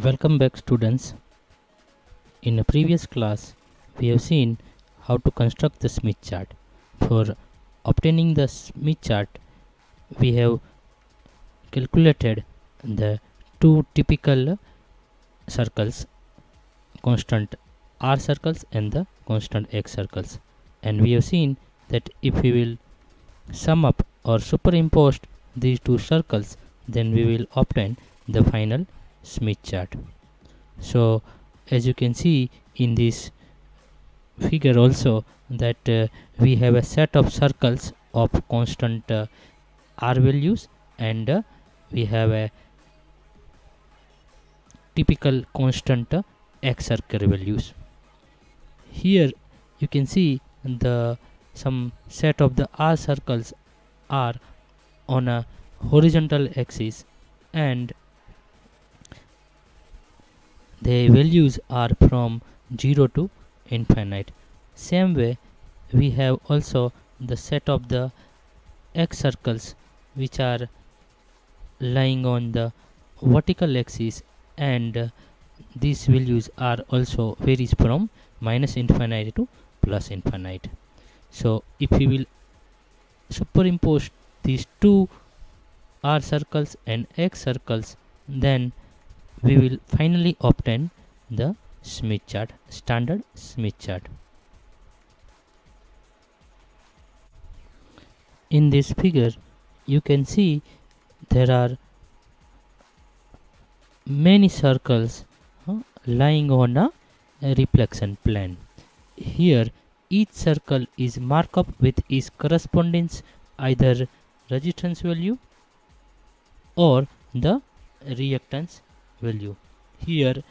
Welcome back, students. In a previous class, we have seen how to construct the Smith chart. For obtaining the Smith chart, we have calculated the two typical circles, constant R circles and the constant X circles. And we have seen that if we will sum up or superimpose these two circles, then we will obtain the final Smith chart. So as you can see in this figure also that we have a set of circles of constant R values and we have a typical constant X circle values. Here you can see the some set of the R circles are on a horizontal axis and the values are from 0 to infinite. Same way we have also the set of the X circles which are lying on the vertical axis and these values are also varies from minus infinite to plus infinite. So if we will superimpose these two R circles and X circles, then we will finally obtain the Smith chart, standard Smith chart. In this figure, you can see there are many circles lying on a reflection plane. Here, each circle is marked up with its correspondence either resistance value or the reactance value. Here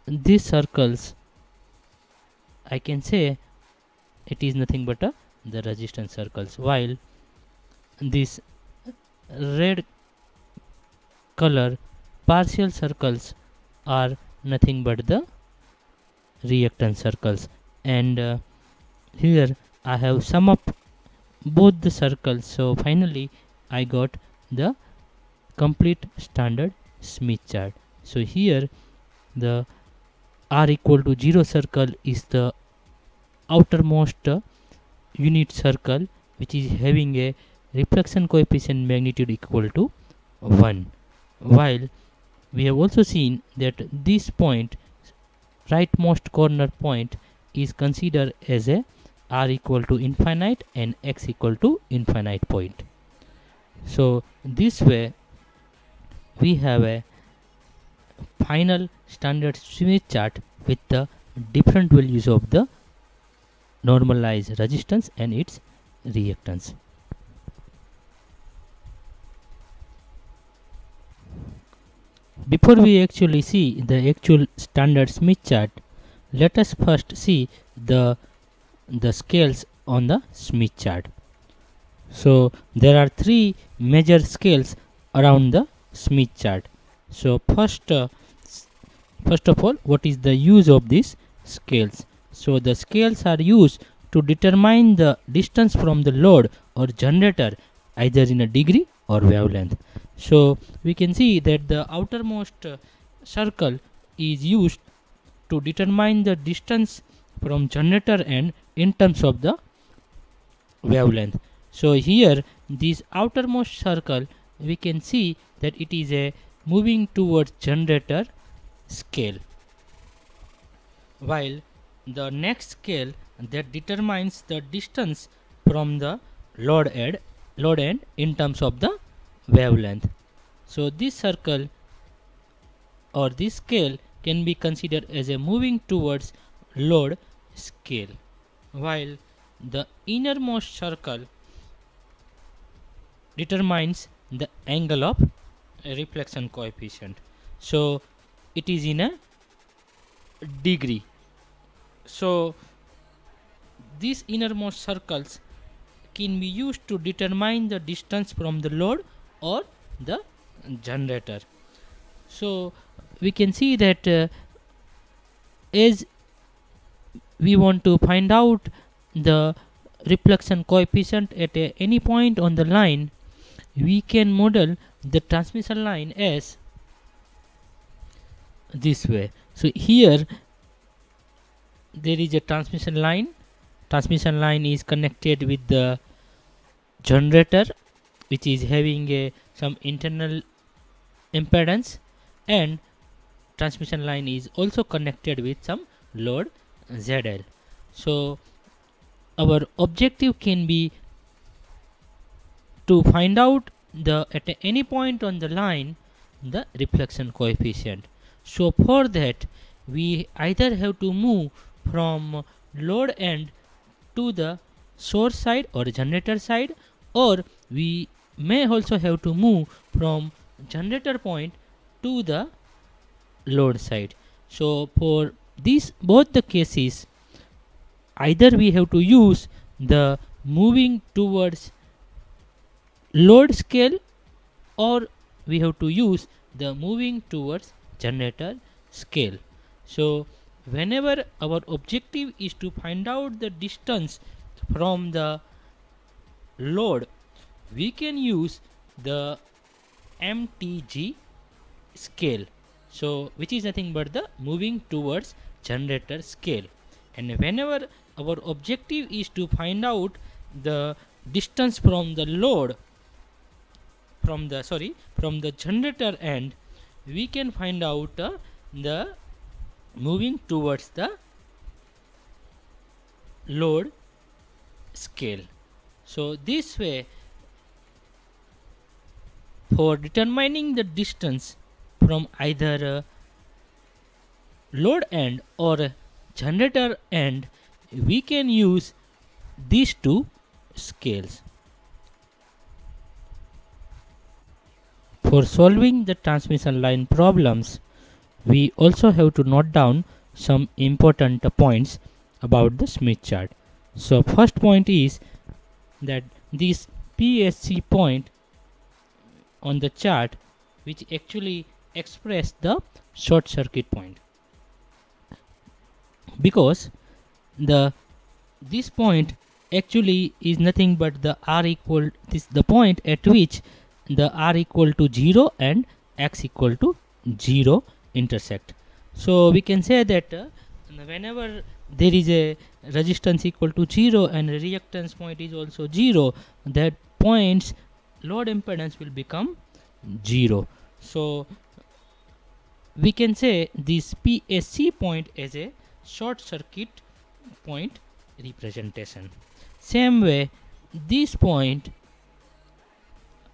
these circles, I can say it is nothing but the resistance circles, while these red color partial circles are nothing but the reactance circles. And here I have sum up both the circles, so finally I got the complete standard Smith chart. So here the R equal to 0 circle is the outermost unit circle which is having a reflection coefficient magnitude equal to 1, while we have also seen that this point, rightmost corner point, is considered as a R equal to infinite and X equal to infinite point. So this way we have a final standard Smith chart with the different values of the normalized resistance and its reactance. Before we actually see the actual standard Smith chart, let us first see the scales on the Smith chart. So there are three major scales around the Smith chart. So first of all, what is the use of these scales? So the scales are used to determine the distance from the load or generator either in a degree or wavelength. So we can see that the outermost circle is used to determine the distance from generator and in terms of the wavelength. So here this outermost circle, we can see that it is a moving towards generator scale, while the next scale that determines the distance from the load end in terms of the wavelength. So this circle or this scale can be considered as a moving towards load scale, while the innermost circle determines the angle of reflection coefficient. So it is in a degree. So these innermost circles can be used to determine the distance from the load or the generator. So we can see that as we want to find out the reflection coefficient at any point on the line, we can model the transmission line as this way. So here there is a transmission line. Transmission line is connected with the generator, which is having some internal impedance, and transmission line is also connected with some load ZL. So our objective can be to find out the at any point on the line the reflection coefficient. So for that we either have to move from load end to the source side or generator side, or we may also have to move from generator point to the load side. So for these both the cases, either we have to use the moving towards load scale, or we have to use the moving towards generator scale. So whenever our objective is to find out the distance from the load, we can use the MTG scale, so which is nothing but the moving towards generator scale. And whenever our objective is to find out the distance from the load from the generator end, we can find out the moving towards the load scale. So this way, for determining the distance from either load end or generator end, we can use these two scales. For solving the transmission line problems, we also have to note down some important points about the Smith chart. So first point is that this PSC point on the chart, which actually express the short circuit point, because this point actually is nothing but the R equal the point at which the R equal to 0 and X equal to 0 intersect. So we can say that whenever there is a resistance equal to 0 and a reactance point is also 0, that point's load impedance will become 0. So we can say this PSC point as a short circuit point representation. Same way, this point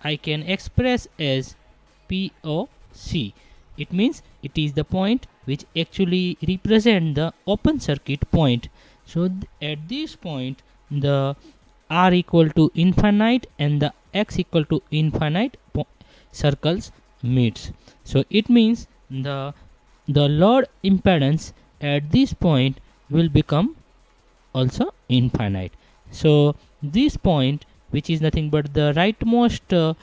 I can express as POC. It means it is the point which actually represent the open circuit point. So at this point the R equal to infinite and the X equal to infinite circles meets. So it means the load impedance at this point will become also infinite. So this point, which is nothing but the rightmost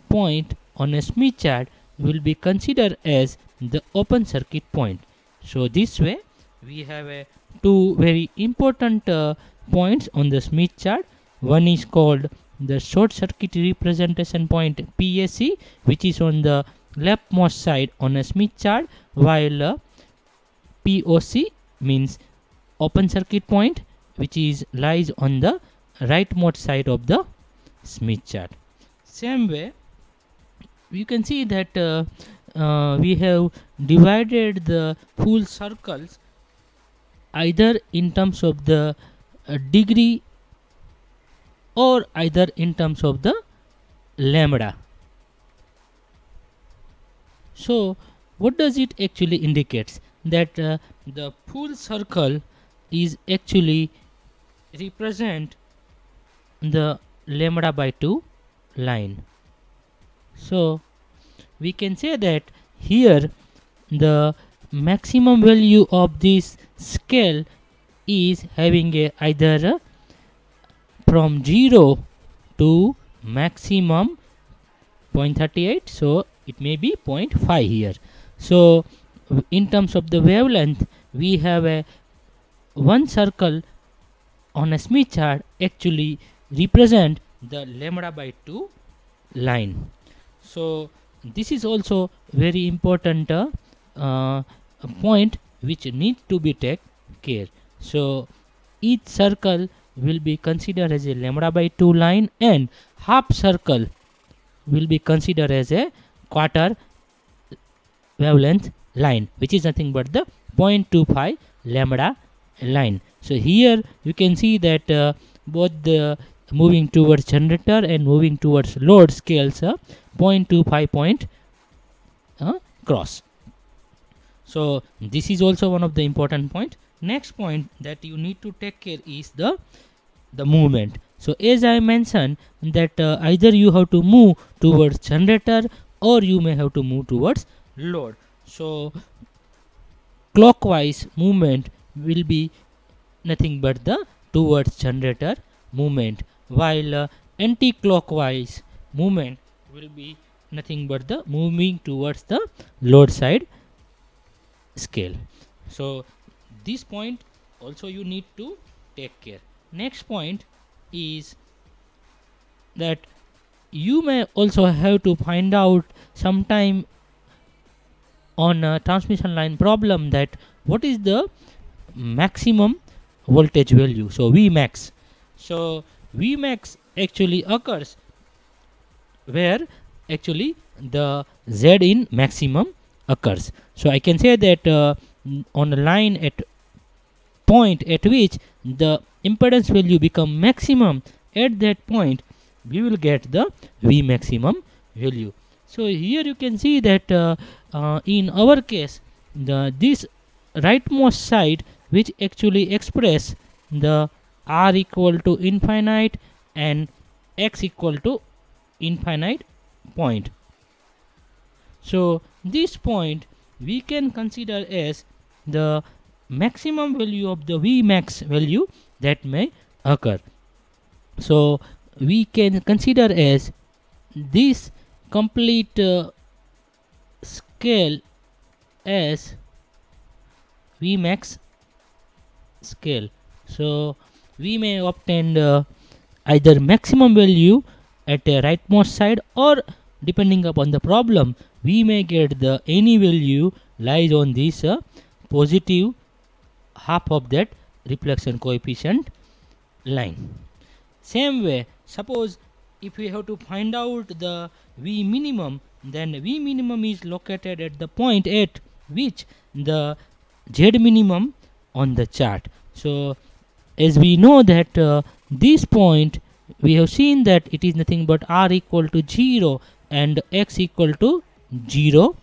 point on a Smith chart, will be considered as the open circuit point. So this way we have two very important points on the Smith chart. One is called the short circuit representation point PSC, which is on the leftmost side on a Smith chart, while POC means open circuit point, which is lies on the rightmost side of the Smith chart. Same way, you can see that we have divided the full circles either in terms of the degree or either in terms of the lambda. So what does it actually indicates? That the full circle is actually represent the lambda by 2 line. So we can say that here the maximum value of this scale is having either from 0 to maximum 0.38, so it may be 0.5 here. So in terms of the wavelength, we have a one circle on a Smith chart actually represent the lambda by 2 line. So this is also very important point which need to be take care. So each circle will be considered as a lambda by 2 line, and half circle will be considered as a quarter wavelength line, which is nothing but the 0.25 lambda line. So here you can see that both the moving towards generator and moving towards load scales 0.25 point cross. So this is also one of the important point. Next point that you need to take care is the movement. So as I mentioned that either you have to move towards generator or you may have to move towards load. So clockwise movement will be nothing but the towards generator movement, while anti-clockwise movement will be nothing but the moving towards the load side scale. So this point also you need to take care. Next point is that you may also have to find out sometime on a transmission line problem that what is the maximum voltage value, so Vmax. So Vmax actually occurs where actually the Z in maximum occurs. So I can say that on a line at point at which the impedance value become maximum, at that point we will get the V maximum value. So here you can see that in our case this rightmost side which actually express the R equal to infinite and X equal to infinite point. So this point we can consider as the maximum value of the Vmax value that may occur. So we can consider as this complete scale as Vmax scale. So we may obtain either maximum value at a rightmost side, or depending upon the problem we may get the any value lies on this positive half of that reflection coefficient line. Same way, suppose if we have to find out the V minimum, then V minimum is located at the point at which the Z minimum on the chart. So as we know that this point we have seen that it is nothing but R equal to 0 and X equal to 0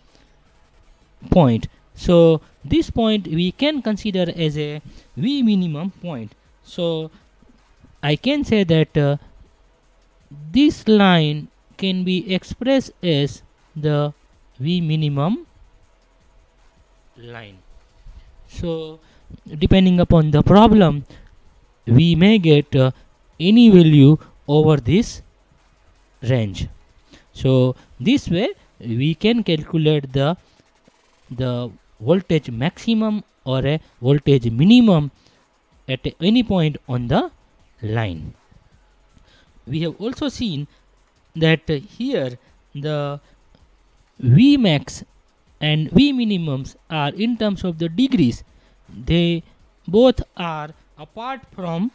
point. So this point we can consider as a V minimum point. So I can say that this line can be expressed as the V minimum line. So depending upon the problem we may get any value over this range. So this way we can calculate the voltage maximum or a voltage minimum at any point on the line. We have also seen that here the Vmax and V minimums are in terms of the degrees. They both are apart from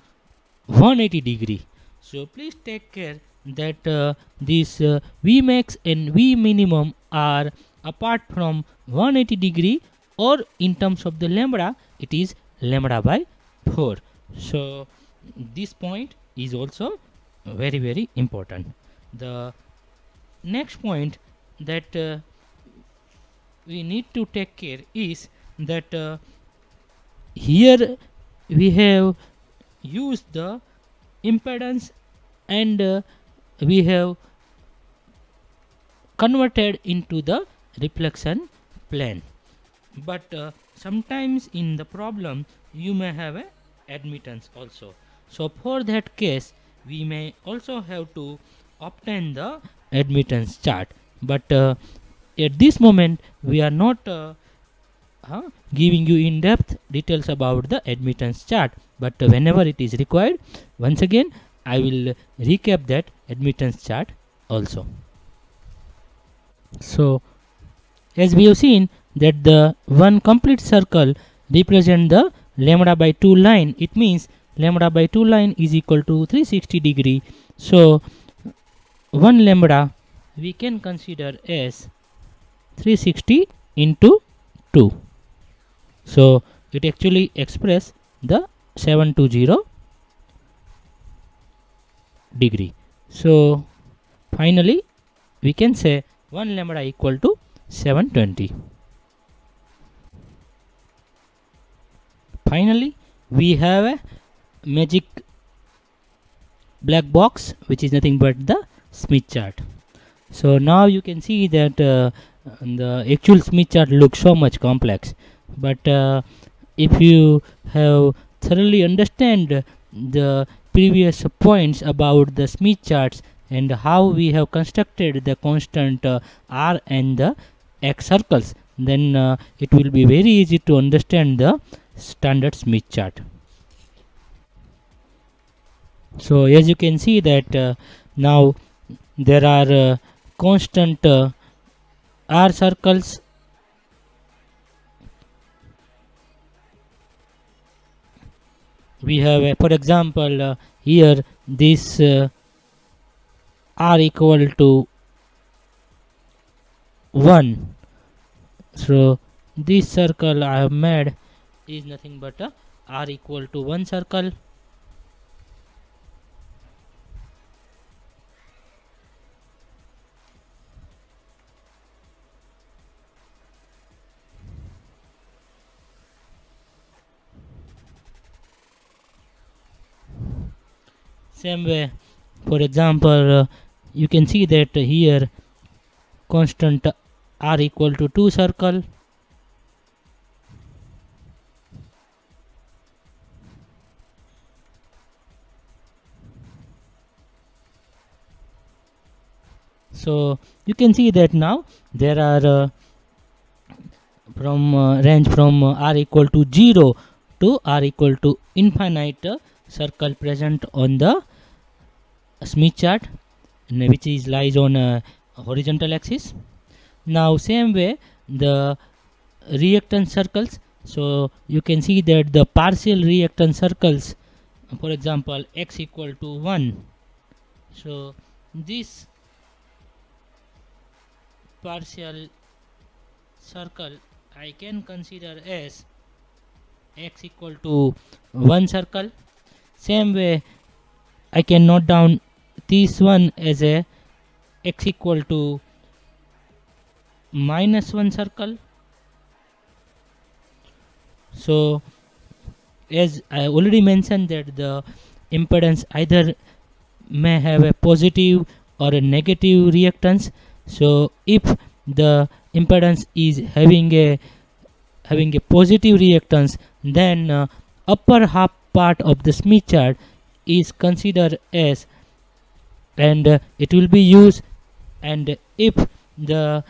180 degree. So please take care that this Vmax and V minimum are apart from 180 degree, or in terms of the lambda it is lambda by 4. So this point is also very important. The next point that we need to take care is that here we have used the impedance and we have converted into the reflection plane, but sometimes in the problem you may have a admittance also. So for that case we may also have to obtain the admittance chart, but at this moment we are not giving you in-depth details about the admittance chart, but whenever it is required, once again I will recap that admittance chart also. So as we have seen that the one complete circle represent the lambda by 2 line. It means lambda by 2 line is equal to 360 degree. So 1 lambda we can consider as 360 into 2. So it actually express the 720 degree. So finally we can say 1 lambda equal to 720. Finally we have a magic black box, which is nothing but the Smith chart. So now you can see that the actual Smith chart looks so much complex, but if you have thoroughly understand the previous points about the Smith charts and how we have constructed the constant r and the x circles, then it will be very easy to understand the standard Smith chart. So as you can see that now there are constant r circles, we have for example here this r equal to 1. So this circle I have made is nothing but a r equal to 1 circle. Same way, for example, you can see that here constant r equal to 2 circle. So you can see that now there are from range from r equal to 0 to r equal to infinite circle present on the Smith chart, which is lies on a horizontal axis. Now same way the reactance circles, so you can see that the partial reactance circles, for example x equal to 1, so this partial circle I can consider as x equal to 1 circle. Same way I can note down this one as a x equal to -1 circle. So as I already mentioned that the impedance either may have a positive or a negative reactance. So if the impedance is having a positive reactance, then upper half part of the Smith chart is considered as, and it will be used, and if the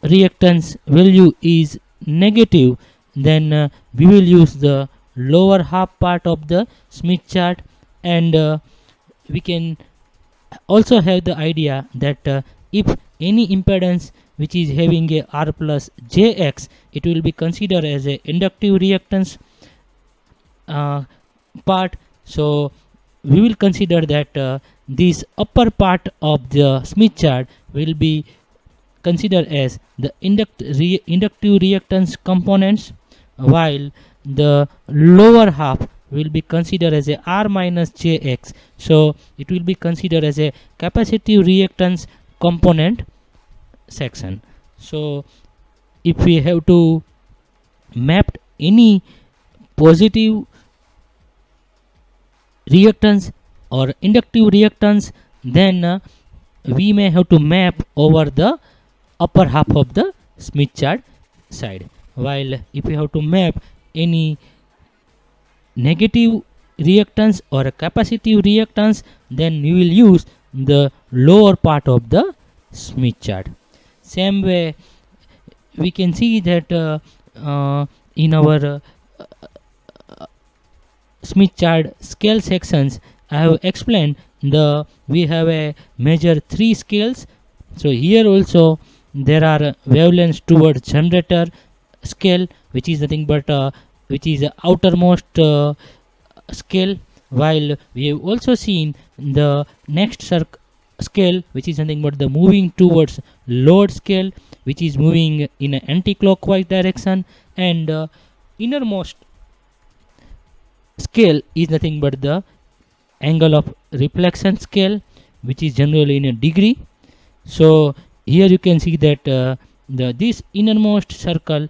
reactance value is negative, then we will use the lower half part of the Smith chart, and we can also have the idea that if any impedance which is having a r plus jx, it will be considered as a inductive reactance part. So we will consider that this upper part of the Smith chart will be considered as the inductive reactance components, while the lower half will be considered as a r minus jx, so it will be considered as a capacitive reactance component section. So if we have to map any positive reactance or inductive reactance, then we may have to map over the upper half of the Smith chart side, while if we have to map any negative reactance or a capacitive reactance, then we will use the lower part of the Smith chart. Same way we can see that in our Smith chart scale sections I have explained we have a major 3 scales. So here also there are wavelengths towards generator scale, which is nothing but which is outermost scale, while we have also seen the next scale, which is nothing but the moving towards load scale, which is moving in an anti-clockwise direction, and innermost scale is nothing but the angle of reflection scale, which is generally in a degree. So here you can see that this innermost circle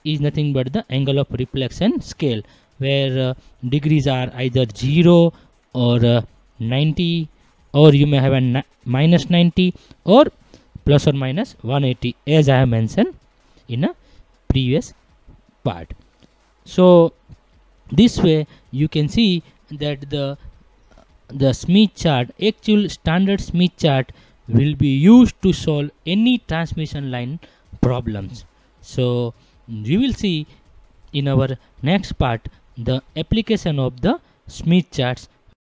is nothing but the angle of reflection scale, where degrees are either 0 or 90, or you may have a minus 90 or plus or minus 180, as I have mentioned in a previous part. So this way you can see that the Smith chart, actual standard Smith chart, will be used to solve any transmission line problems. So we will see in our next part the application of the Smith charts